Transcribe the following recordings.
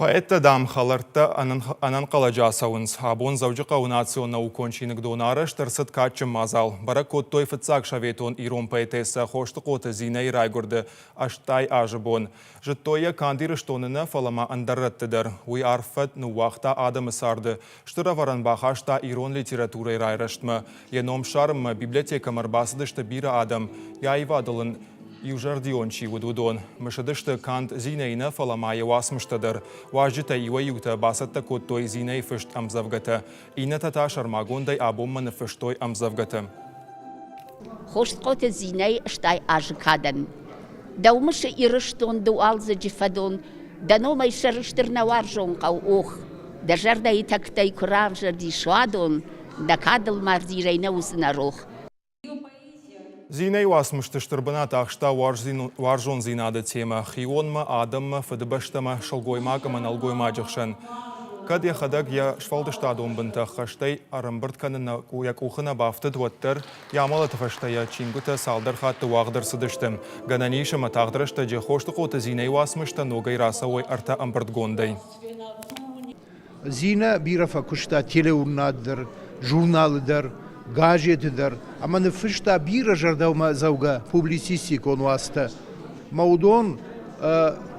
Поэтта дам халарта анан калажасауынс. Абон завжы каунацион наукончинық донарыш тырсыт качым мазал. Бара коттой фыцак шаветон ирон поэтесса хошты коты зинай райгурды аштай ажыбон. Жыттоя кандирыш тонына фалама андарраттыдыр. Уй арфат нуақта адамы сарды. Штыра варан бахашта ирон литературай райрыштмы. Еном шарымы библиотека марбасыдышты бира адам. Яйвадылын Южардиончи удудон. Мышадышты кант зинейна фаламая васмыштадыр. Важжыта иваюта басатта коттой зиней фышт амзавгата. Ината ташар магондай абомманы фыштой амзавгата. Хошткоте зиней штай ажыкадан. Даумышы ирыштон дуалзы джифадон. Даномай шарыштырна варжон кау ох. Дажарда и тактай куравжа дишвадон. Дакадыл мардирейна узынарох. Зиней васмыштыштырбына тақшта варжон зинады тема. Хионма, адамма, фыдыбаштама, шалгоймагама, налгойма жықшын. Кад я хадак я швалдыштадон бынта хаштай арымбыртканы як ухына бафты дуаттыр. Ямалы тафаштая чингута салдар хатты вағдыр сыдыштым. Гананишыма тағдырышта же хошты қоты зиней васмышта ногай расавой арта амбыртгондай. Зина бирафа кушта телеурнадыр, журналыдыр, газетыдыр. Ама нефышта бира жардаума зауга публицистик он васта. Маудон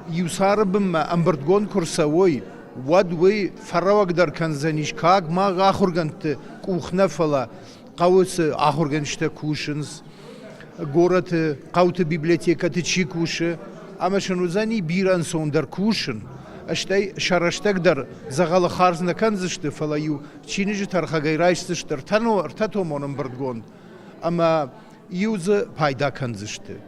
юсарбымма амбыртгон курсавой вадвей фаравагдар канзаниш как маг ахурганты кухнафала қауысы ахурганшта кушынс гораты қауты библиотекаты чи кушы ама шынузани биран сондар кушын аштай шараштагдар загалы харзна канзышты фалаю чинижи тархагайрайштыштыр тано артатомоным бырдгон ама юзы пайда канзышты